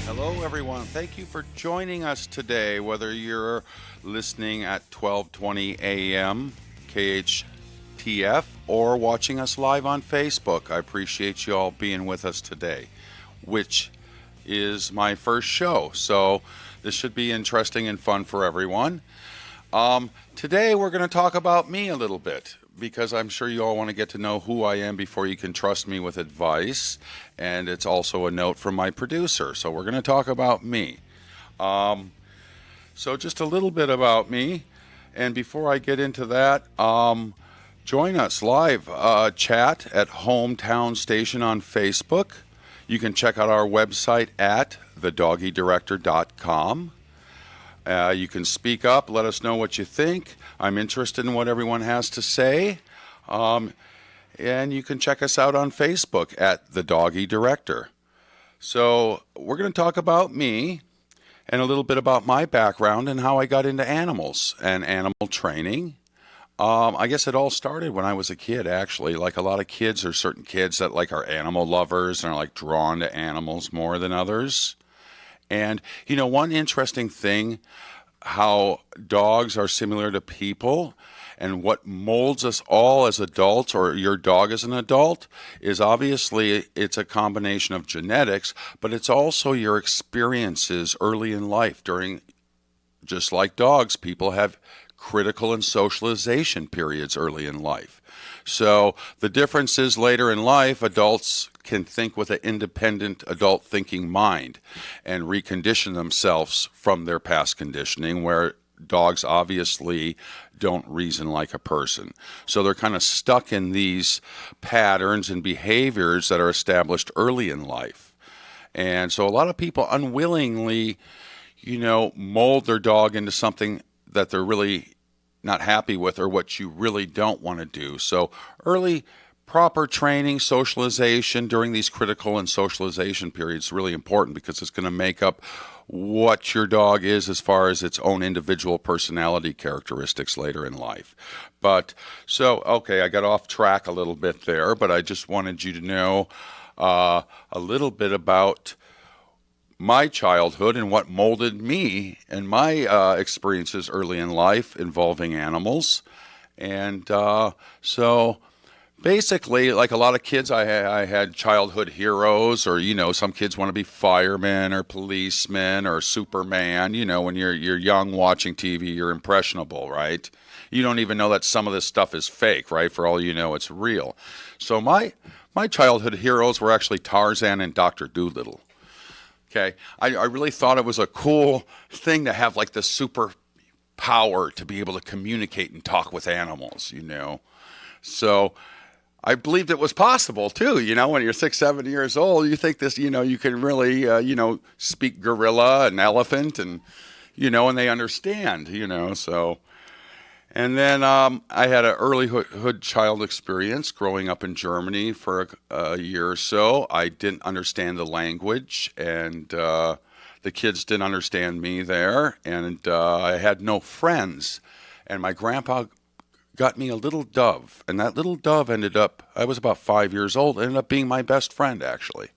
Hello, everyone. Thank you for joining us today, whether you're listening at 12:20 a.m. KHTF or watching us live on Facebook. I appreciate you all being with us today, which is my first show. So this should be interesting and fun for everyone. Today we're going to talk about me a little bit because I'm sure you all want to get to know who I am before you can trust me with advice. And it's also a note from my producer. So we're going to talk about me. So just a little bit about me. And before I get into that, join us live chat at Hometown Station on Facebook. You can check out our website at thedoggiedirector.com. You can speak up, let us know what you think. I'm interested in what everyone has to say. And you can check us out on Facebook at The Doggie Director. So we're going to talk about me and a little bit about my background and how I got into animals and animal training. I guess it all started when I was a kid, actually. Like a lot of kids, there's certain kids that like are animal lovers and are like drawn to animals more than others. And, one interesting thing, how dogs are similar to people and what molds us all as adults or your dog as an adult is obviously it's a combination of genetics, but it's also your experiences early in life just like dogs, people have critical and socialization periods early in life. So the difference is later in life, adults can think with an independent adult thinking mind and recondition themselves from their past conditioning, where dogs obviously don't reason like a person. So they're kind of stuck in these patterns and behaviors that are established early in life. And so a lot of people unwillingly, mold their dog into something that they're really not happy with or what you really don't want to do. So early proper training, socialization during these critical and socialization periods is really important because it's going to make up what your dog is as far as its own individual personality characteristics later in life. Okay, I got off track a little bit there, but I just wanted you to know a little bit about my childhood and what molded me and my experiences early in life involving animals. And so basically, like a lot of kids, I had childhood heroes, or some kids want to be firemen or policemen or Superman. When you're young watching TV, you're impressionable, right? You don't even know that some of this stuff is fake, right? For all you know, it's real. So my childhood heroes were actually Tarzan and Dr. Dolittle. Okay, I really thought it was a cool thing to have like the super power to be able to communicate and talk with animals, So I believed it was possible too, when you're 6, 7 years old, you think this, you can really, speak gorilla and elephant and, and they understand, so. And then I had an earlyhood child experience growing up in Germany for a year or so. I didn't understand the language, and the kids didn't understand me there, and I had no friends. And my grandpa got me a little dove, and that little dove I was about 5 years old, ended up being my best friend, actually.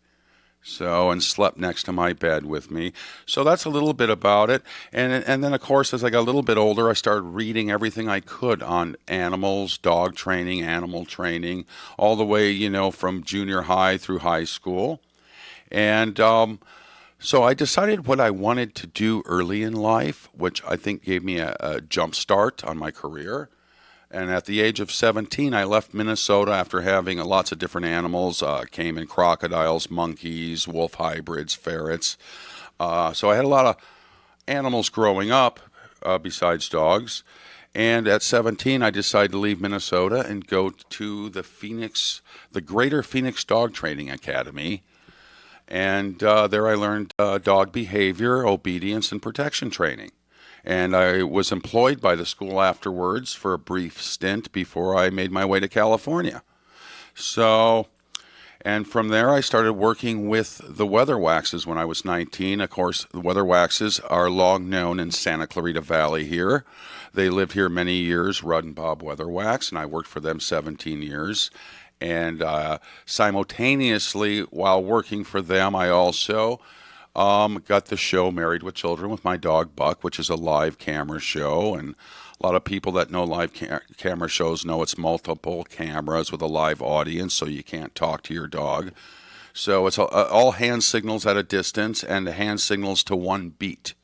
And slept next to my bed with me. So that's a little bit about it. And then, of course, as I got a little bit older, I started reading everything I could on animals, dog training, animal training, all the way, from junior high through high school. And so I decided what I wanted to do early in life, which I think gave me a jump start on my career. And at the age of 17, I left Minnesota after having lots of different animals, caiman crocodiles, monkeys, wolf hybrids, ferrets. So I had a lot of animals growing up besides dogs. And at 17, I decided to leave Minnesota and go to the Greater Phoenix Dog Training Academy. And there I learned dog behavior, obedience, and protection training. And I was employed by the school afterwards for a brief stint before I made my way to California. And from there I started working with the weather waxes when I was 19. Of course, the weather waxes are long known in Santa Clarita Valley here. They lived here many years, Rudd and Bob Weather Wax, and I worked for them 17 years. And simultaneously, while working for them, I also Got the show Married with Children with my dog Buck, which is a live camera show, and a lot of people that know live camera shows know it's multiple cameras with a live audience, so you can't talk to your dog. So it's all hand signals at a distance and hand signals to one beat.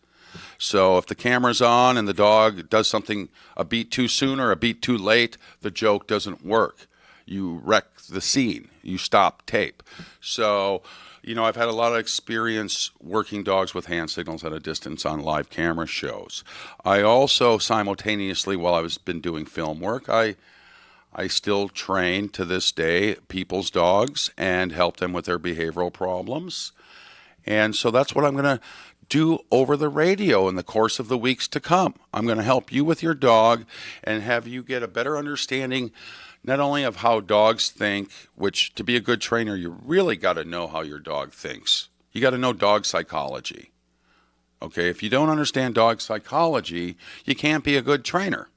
So if the camera's on and the dog does something a beat too soon or a beat too late, the joke doesn't work. You wreck the scene. You stop tape. So, I've had a lot of experience working dogs with hand signals at a distance on live camera shows. I also simultaneously, while I've been doing film work, I still train to this day people's dogs and help them with their behavioral problems. And so that's what I'm going to do over the radio in the course of the weeks to come. I'm going to help you with your dog and have you get a better understanding not only of how dogs think, which to be a good trainer, you really got to know how your dog thinks. You got to know dog psychology. Okay, if you don't understand dog psychology, you can't be a good trainer.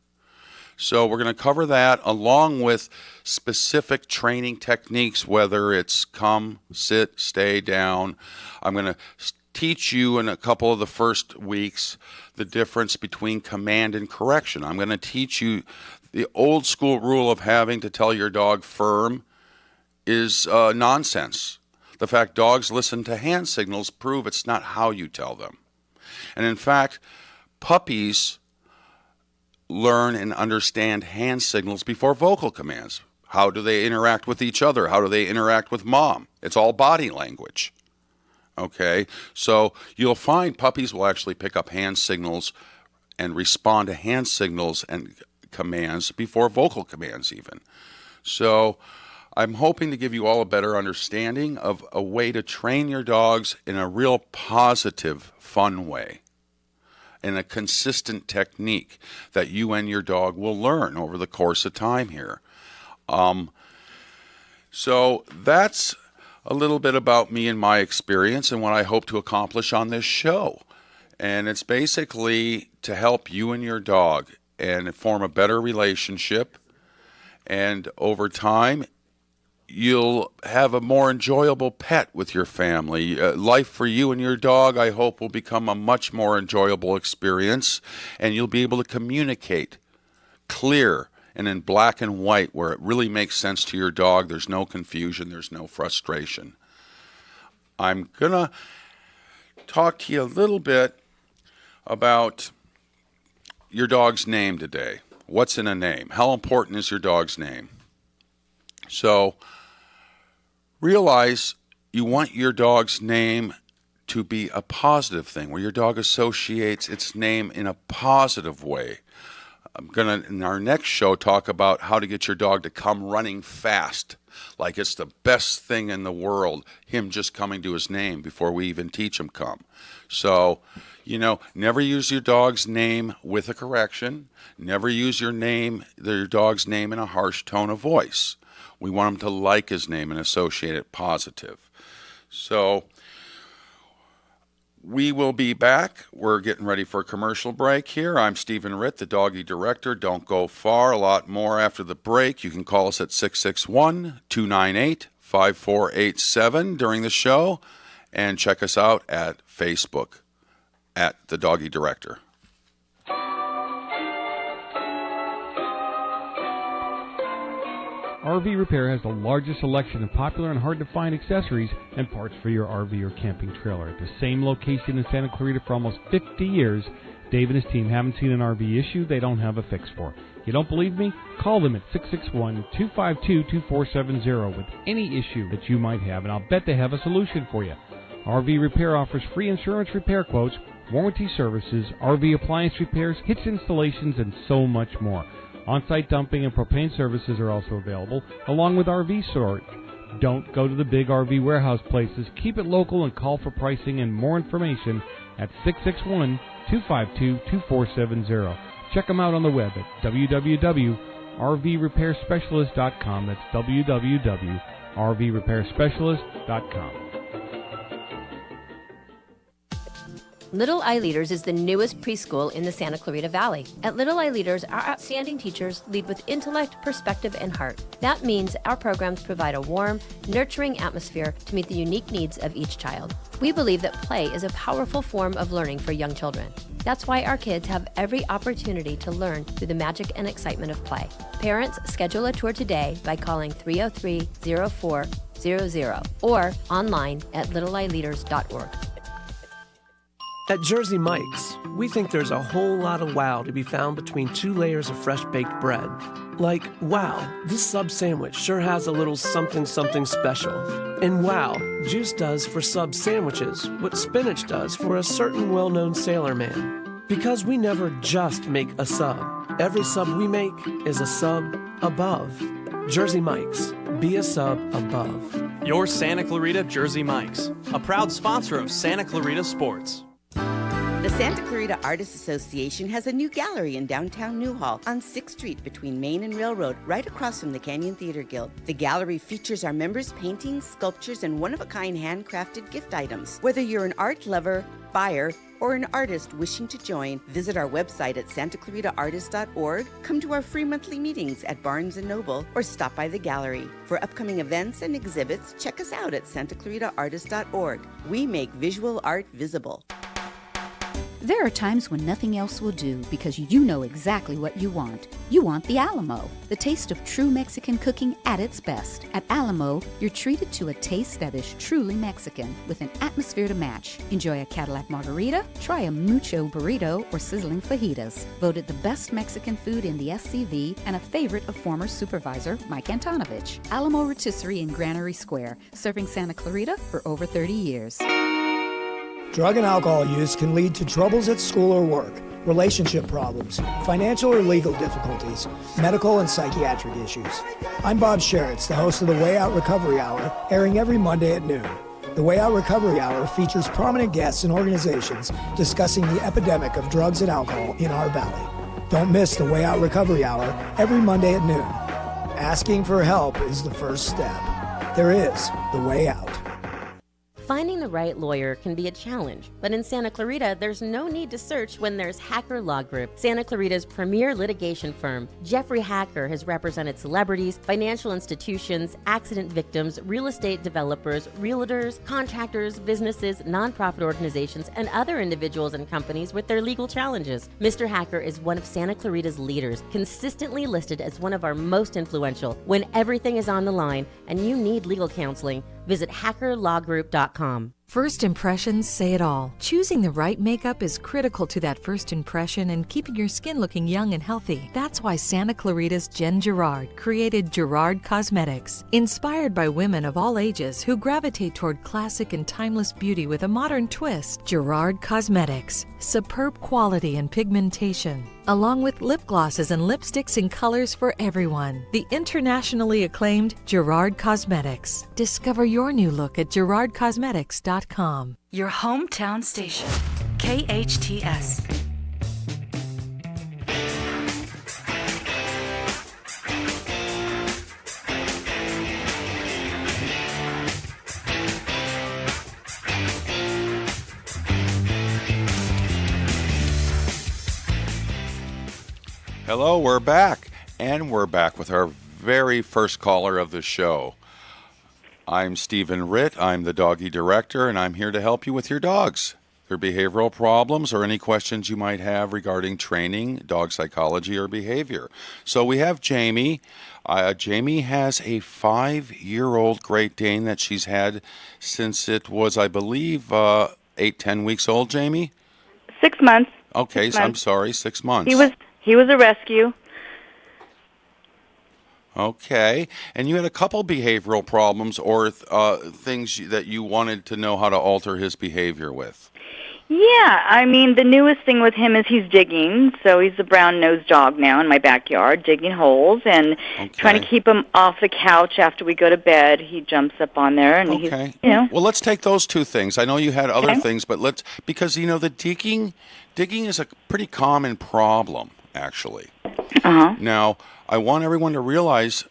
So we're going to cover that along with specific training techniques, whether it's come, sit, stay down. I'm going to teach you in a couple of the first weeks the difference between command and correction. I'm going to teach you the old school rule of having to tell your dog firm is nonsense. The fact dogs listen to hand signals prove it's not how you tell them. And in fact, puppies learn and understand hand signals before vocal commands. How do they interact with each other? How do they interact with mom? It's all body language. Okay, so you'll find puppies will actually pick up hand signals and respond to hand signals and commands before vocal commands even. So I'm hoping to give you all a better understanding of a way to train your dogs in a real positive, fun way, in a consistent technique that you and your dog will learn over the course of time here. So that's a little bit about me and my experience and what I hope to accomplish on this show. And it's basically to help you and your dog and form a better relationship. And over time, you'll have a more enjoyable pet with your family. Life for you and your dog, I hope, will become a much more enjoyable experience. And you'll be able to communicate clear and in black and white where it really makes sense to your dog. There's no confusion. There's no frustration. I'm going to talk to you a little bit about your dog's name today. What's in a name? How important is your dog's name? So realize you want your dog's name to be a positive thing, where your dog associates its name in a positive way. I'm going to, in our next show, talk about how to get your dog to come running fast, like it's the best thing in the world, him just coming to his name before we even teach him come. So, never use your dog's name with a correction. Never use your dog's name in a harsh tone of voice. We want him to like his name and associate it positive. So we will be back. We're getting ready for a commercial break here. I'm Stephen Ritt, the Doggie Director. Don't go far. A lot more after the break. You can call us at 661-298-5487 during the show, and check us out at Facebook at the Doggie Director. RV Repair has the largest selection of popular and hard-to-find accessories and parts for your RV or camping trailer. At the same location in Santa Clarita for almost 50 years, Dave and his team haven't seen an RV issue they don't have a fix for. You don't believe me? Call them at 661-252-2470 with any issue that you might have, and I'll bet they have a solution for you. RV Repair offers free insurance repair quotes, warranty services, RV appliance repairs, hitch installations, and so much more. On-site dumping and propane services are also available, along with RV storage. Don't go to the big RV warehouse places. Keep it local and call for pricing and more information at 661-252-2470. Check them out on the web at www.rvrepairspecialist.com. That's www.rvrepairspecialist.com. Little Eye Leaders is the newest preschool in the Santa Clarita Valley. At Little Eye Leaders, our outstanding teachers lead with intellect, perspective, and heart. That means our programs provide a warm, nurturing atmosphere to meet the unique needs of each child. We believe that play is a powerful form of learning for young children. That's why our kids have every opportunity to learn through the magic and excitement of play. Parents, schedule a tour today by calling 303-0400 or online at littleeyeleaders.org. At Jersey Mike's, we think there's a whole lot of wow to be found between 2 layers of fresh baked bread. Like, wow, this sub sandwich sure has a little something something special. And wow, Juice does for sub sandwiches what spinach does for a certain well-known sailorman. Because we never just make a sub. Every sub we make is a sub above. Jersey Mike's, be a sub above. Your Santa Clarita Jersey Mike's, a proud sponsor of Santa Clarita Sports. The Santa Clarita Artists Association has a new gallery in downtown Newhall on 6th Street between Main and Railroad, right across from the Canyon Theater Guild. The gallery features our members' paintings, sculptures, and one-of-a-kind handcrafted gift items. Whether you're an art lover, buyer, or an artist wishing to join, visit our website at santaclaritaartist.org, come to our free monthly meetings at Barnes & Noble, or stop by the gallery. For upcoming events and exhibits, check us out at santaclaritaartist.org. We make visual art visible. There are times when nothing else will do because you know exactly what you want. You want the Alamo, the taste of true Mexican cooking at its best. At Alamo, you're treated to a taste that is truly Mexican with an atmosphere to match. Enjoy a Cadillac margarita, try a mucho burrito, or sizzling fajitas. Voted the best Mexican food in the SCV and a favorite of former supervisor Mike Antonovich. Alamo Rotisserie in Granary Square, serving Santa Clarita for over 30 years. Drug and alcohol use can lead to troubles at school or work, relationship problems, financial or legal difficulties, medical and psychiatric issues. I'm Bob Sheritz, the host of the Way Out Recovery Hour, airing every Monday at noon. The Way Out Recovery Hour features prominent guests and organizations discussing the epidemic of drugs and alcohol in our valley. Don't miss the Way Out Recovery Hour every Monday at noon. Asking for help is the first step. There is the way out. Finding the right lawyer can be a challenge, but in Santa Clarita, there's no need to search when there's Hacker Law Group, Santa Clarita's premier litigation firm. Jeffrey Hacker has represented celebrities, financial institutions, accident victims, real estate developers, realtors, contractors, businesses, nonprofit organizations, and other individuals and companies with their legal challenges. Mr. Hacker is one of Santa Clarita's leaders, consistently listed as one of our most influential. When everything is on the line and you need legal counseling, visit hackerlawgroup.com. First impressions say it all. Choosing the right makeup is critical to that first impression and keeping your skin looking young and healthy. That's why Santa Clarita's Jen Gerard created Gerard Cosmetics. Inspired by women of all ages who gravitate toward classic and timeless beauty with a modern twist, Gerard Cosmetics. Superb quality and pigmentation, along with lip glosses and lipsticks in colors for everyone. The internationally acclaimed Gerard Cosmetics. Discover your new look at gerardcosmetics.com. Your hometown station, KHTS. Hello, we're back, and we're back with our very first caller of the show. I'm Stephen Ritt, I'm the Doggie Director, and I'm here to help you with your dogs, their behavioral problems, or any questions you might have regarding training, dog psychology, or behavior. So we have Jamie. Jamie has a 5-year-old Great Dane that she's had since it was, I believe, 8-10 weeks old, Jamie? 6 months. Okay, 6 months. I'm sorry, 6 months. He was a rescue. Okay, and you had a couple behavioral problems or things that you wanted to know how to alter his behavior with. Yeah, I mean, the newest thing with him is he's digging. So he's a brown-nosed dog now in my backyard, digging holes and trying to keep him off the couch after we go to bed. He jumps up on there and he's, Well, let's take those two things. I know you had other things, but because, the digging is a pretty common problem, actually. Now, I want everyone to realize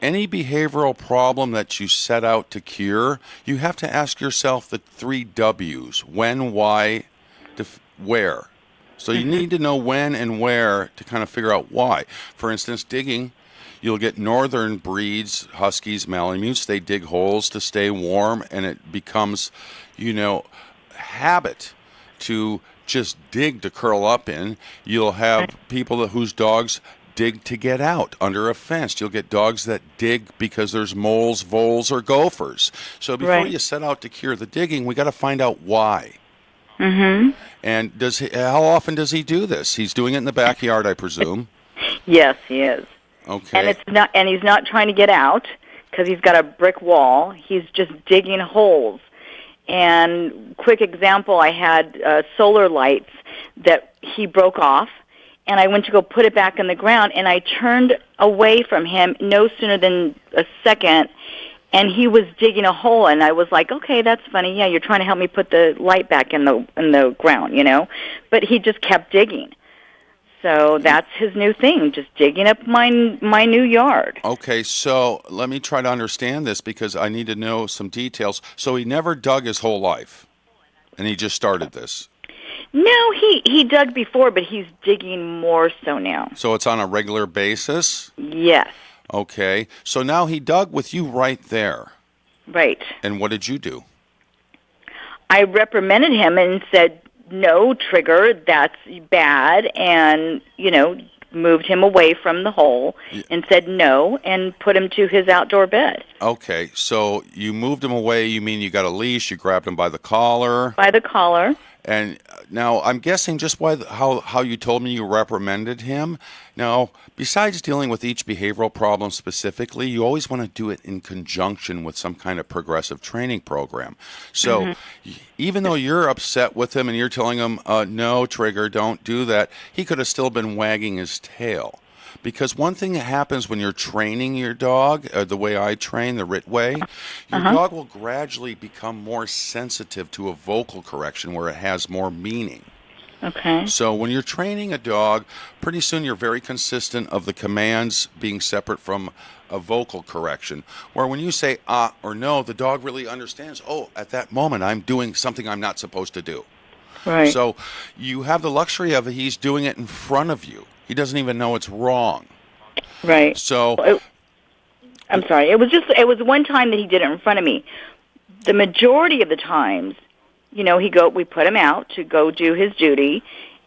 any behavioral problem that you set out to cure, you have to ask yourself the 3 W's: when, why, where. So you need to know when and where to kind of figure out why. For instance, digging, you'll get northern breeds, Huskies, Malamutes, they dig holes to stay warm, and it becomes, habit to just dig to curl up in. You'll have people whose dogs dig to get out under a fence. You'll get dogs that dig because there's moles, voles, or gophers. So before you set out to cure the digging, we got to find out why. Mm-hmm. And how often does he do this? He's doing it in the backyard, I presume. Yes, he is. Okay. And he's not trying to get out because he's got a brick wall. He's just digging holes. And quick example, I had solar lights that he broke off, and I went to go put it back in the ground, and I turned away from him no sooner than a second, and he was digging a hole, and I was like, okay, that's funny. Yeah, you're trying to help me put the light back in the ground, But he just kept digging. So that's his new thing, just digging up my new yard. Okay, so let me try to understand this because I need to know some details. So he never dug his whole life, and he just started this? No, he dug before, but he's digging more so now. So it's on a regular basis? Yes. Okay, so now he dug with you right there. Right. And what did you do? I reprimanded him and said, no, Trigger, that's bad, and, moved him away from the hole and said no and put him to his outdoor bed. Okay, so you moved him away. You mean you got a leash, you grabbed him by the collar? By the collar. And now I'm guessing just by how you told me you reprimanded him. Now, besides dealing with each behavioral problem specifically, you always want to do it in conjunction with some kind of progressive training program. So even though you're upset with him and you're telling him, no, Trigger, don't do that, he could have still been wagging his tail. Because one thing that happens when you're training your dog, the way I train, the Ritt way, your dog will gradually become more sensitive to a vocal correction where it has more meaning. Okay. So when you're training a dog, pretty soon you're very consistent of the commands being separate from a vocal correction. Where when you say ah or no, the dog really understands, oh, at that moment I'm doing something I'm not supposed to do. Right. So you have the luxury of he's doing it in front of you. He doesn't even know it's wrong. Right. So I'm sorry. It was one time that he did it in front of me. The majority of the times, we put him out to go do his duty,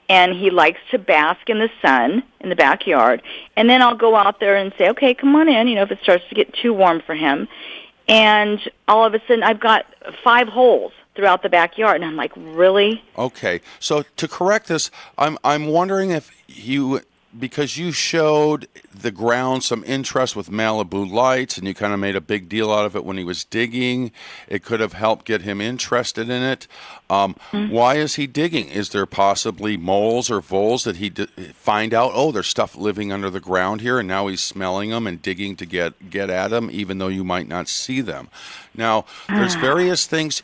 and he likes to bask in the sun in the backyard. And then I'll go out there and say, okay, come on in, if it starts to get too warm for him. And all of a sudden I've got 5 holes throughout the backyard, and I'm like, really? Okay. So to correct this, I'm wondering if because you showed the ground some interest with Malibu lights and you kind of made a big deal out of it when he was digging, it could have helped get him interested in it. Why is he digging? Is there possibly moles or voles that he find out, oh, there's stuff living under the ground here, and now he's smelling them and digging to get at them, even though you might not see them? Now, there's various things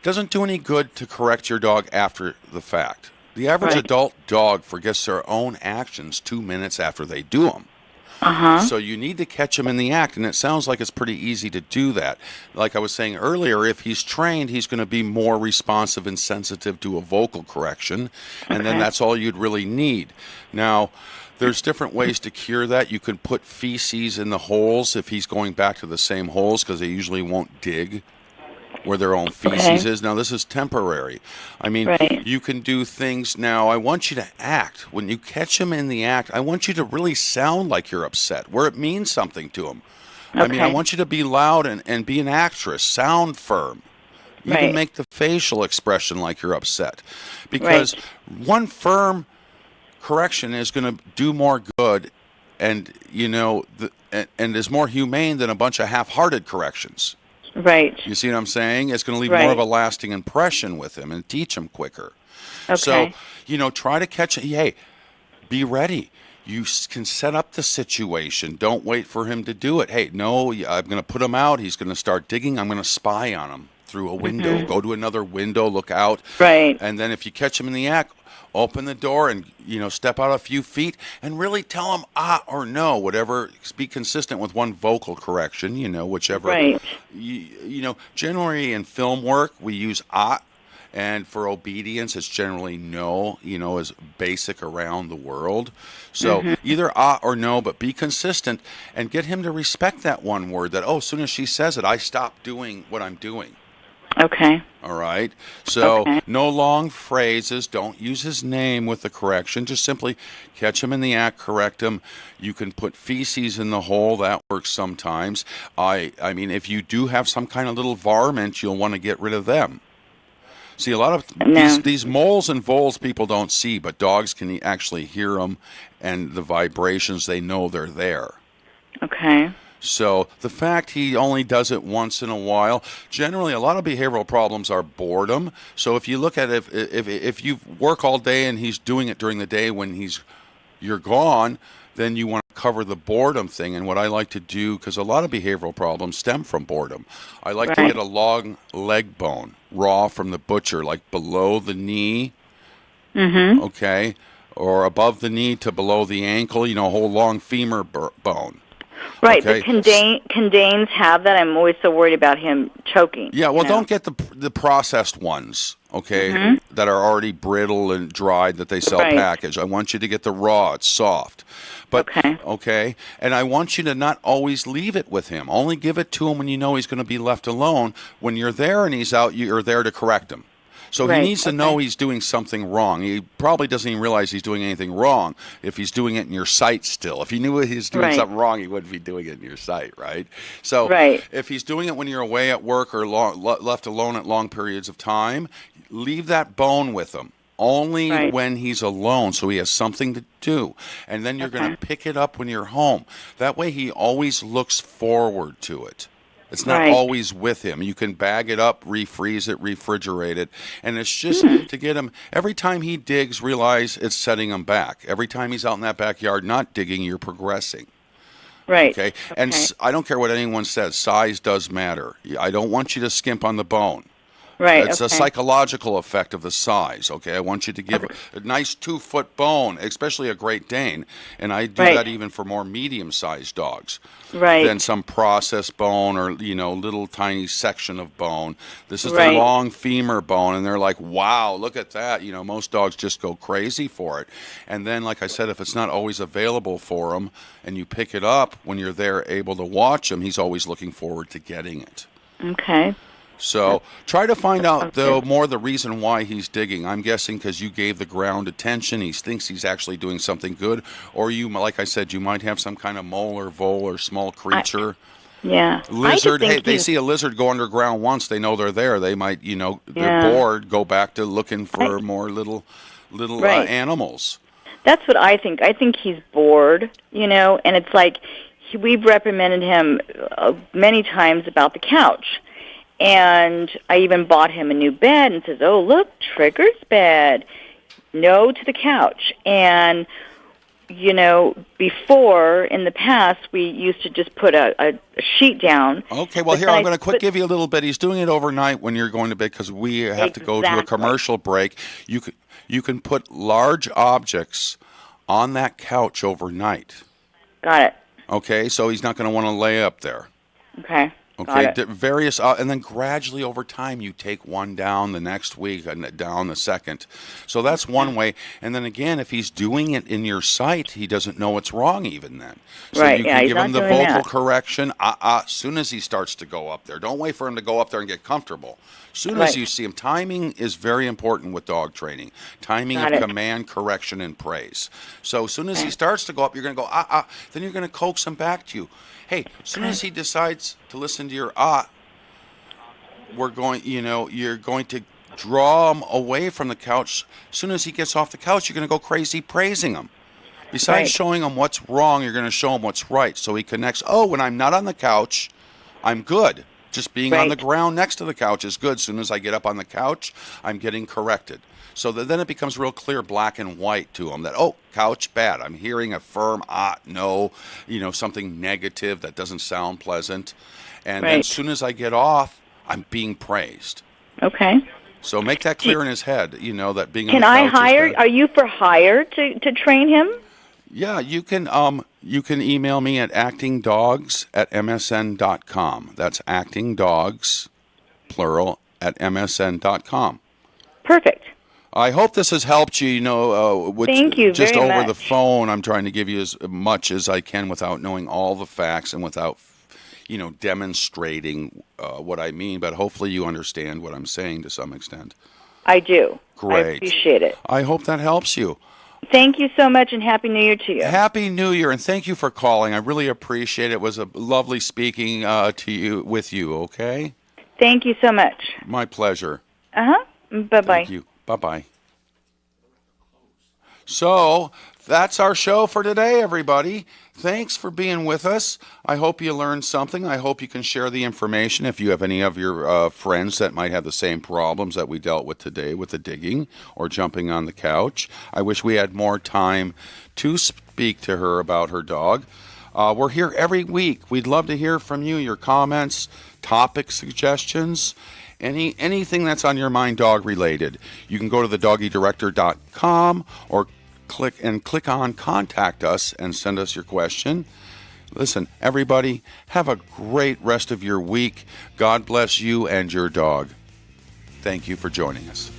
doesn't do any good to correct your dog after the fact. The average adult dog forgets their own actions 2 minutes after they do them. So you need to catch him in the act, and it sounds like it's pretty easy to do that. Like I was saying earlier, if he's trained, he's going to be more responsive and sensitive to a vocal correction, and then that's all you'd really need. Now, there's different ways to cure that. You can put feces in the holes if he's going back to the same holes, because they usually won't dig where their own feces is. Now, this is temporary. I mean, you can do things now. I want you to act. When you catch him in the act, I want you to really sound like you're upset, where it means something to him. I mean, I want you to be loud and be an actress, sound firm. Even make the facial expression like you're upset. Because one firm correction is going to do more good and, and is more humane than a bunch of half-hearted corrections. Right. You see what I'm saying? It's going to leave more of a lasting impression with him and teach him quicker. Okay. So, try to catch it. Hey, be ready. You can set up the situation. Don't wait for him to do it. Hey, no, I'm going to put him out. He's going to start digging. I'm going to spy on him through a window. Go to another window, look out. Right. And then if you catch him in the act, open the door and, step out a few feet and really tell him ah or no, whatever. Be consistent with one vocal correction, whichever. Right. Generally in film work, we use ah And for obedience, it's generally no, is basic around the world. So either or no, but be consistent and get him to respect that one word that, as soon as she says it, I stop doing what I'm doing. Okay. All right. So Okay. no long phrases. Don't use his name with the correction. Just simply catch him in the act, correct him. You can put feces in the hole. That works sometimes. I mean, if you do have some kind of little varmint, you'll want to get rid of them. See, a lot of these moles and voles people don't see, but dogs can actually hear them, and the vibrations, they know they're there. Okay. So the fact he only does it once in a while, generally a lot of behavioral problems are boredom. So if you look at it, if you work all day and he's doing it during the day when you're gone, then you want to cover the boredom thing. And what I like to do, because a lot of behavioral problems stem from boredom, I like to get a long leg bone, raw from the butcher, like below the knee, okay, or above the knee to below the ankle, a whole long femur bone. Right, okay. but can Danes have that? I'm always so worried about him choking. Yeah, well, don't get the processed ones, okay, that are already brittle and dried that they sell packaged. I want you to get the raw. It's soft. But, okay, and I want you to not always leave it with him. Only give it to him when you know he's going to be left alone. When you're there and he's out, you're there to correct him. So he needs to know he's doing something wrong. He probably doesn't even realize he's doing anything wrong if he's doing it in your sight still. If he knew he was doing something wrong, he wouldn't be doing it in your sight, right? So if he's doing it when you're away at work or left alone at long periods of time, leave that bone with him. Only when he's alone, so he has something to do. And then you're going to pick it up when you're home. That way he always looks forward to it. It's not always with him. You can bag it up, refreeze it, refrigerate it. And it's just to get him, every time he digs, realize it's setting him back. Every time he's out in that backyard not digging, you're progressing. Right. Okay? And I don't care what anyone says. Size does matter. I don't want you to skimp on the bone. Right. It's a psychological effect of the size, okay? I want you to give a nice 2-foot bone, especially a Great Dane, and I do that even for more medium-sized dogs than some processed bone or, little tiny section of bone. This is the long femur bone, and they're like, wow, look at that. Most dogs just go crazy for it. And then, like I said, if it's not always available for them and you pick it up when you're there able to watch him, he's always looking forward to getting it. Okay. So try to find out, though, more the reason why he's digging. I'm guessing because you gave the ground attention. He thinks he's actually doing something good. Or you, like I said, you might have some kind of mole or vole or small creature. Lizard. Hey, they see a lizard go underground once. They know they're there. They might, they're bored, go back to looking for more little animals. That's what I think. I think he's bored, and it's like we've reprimanded him many times about the couch. And I even bought him a new bed and says, oh, look, Trigger's bed. No to the couch. And, before, in the past, we used to just put a sheet down. Okay, well, here, I'm going to give you a little bit. He's doing it overnight when you're going to bed because we have to go to a commercial break. You can put large objects on that couch overnight. Got it. Okay, so he's not going to want to lay up there. Okay. Okay, various, and then gradually over time you take one down the next week and down the second. So that's one way. And then again, if he's doing it in your sight, he doesn't know what's wrong even then. So you can give him the vocal correction as soon as he starts to go up there. Don't wait for him to go up there and get comfortable. As soon as you see him, timing is very important with dog training. Timing of command, correction, and praise. So as soon as he starts to go up, you're going to go, then you're going to coax him back to you. Hey, as soon as he decides to listen to your you're going to draw him away from the couch. As soon as he gets off the couch, you're going to go crazy praising him. Besides showing him what's wrong, you're going to show him what's right. So he connects, when I'm not on the couch, I'm good. Just being on the ground next to the couch is good. As soon as I get up on the couch, I'm getting corrected. So then it becomes real clear, black and white to him that, couch, bad. I'm hearing a firm, no, something negative that doesn't sound pleasant. And then as soon as I get off, I'm being praised. Okay. So make that clear in his head, that being on the couch Can I hire, is bad. are you for hire to train him? Yeah, you can email me at actingdogs@msn.com. That's actingdogs, plural, @msn.com. Perfect. I hope this has helped you. With Thank you just very over the much. phone. I'm trying to give you as much as I can without knowing all the facts and without, demonstrating what I mean. But hopefully, you understand what I'm saying to some extent. I do. Great. I appreciate it. I hope that helps you. Thank you so much, and Happy New Year to you. Happy New Year, and thank you for calling. I really appreciate it. It was a lovely speaking with you. Okay. Thank you so much. My pleasure. Bye-bye. Thank you. Bye-bye. So, that's our show for today, everybody. Thanks for being with us. I hope you learned something. I hope you can share the information if you have any of your friends that might have the same problems that we dealt with today with the digging or jumping on the couch. I wish we had more time to speak to her about her dog. We're here every week. We'd love to hear from you, your comments, topic suggestions, anything that's on your mind dog related. You can go to thedoggiedirector.com or click on Contact Us and send us your question. Listen, everybody, have a great rest of your week. God bless you and your dog. Thank you for joining us.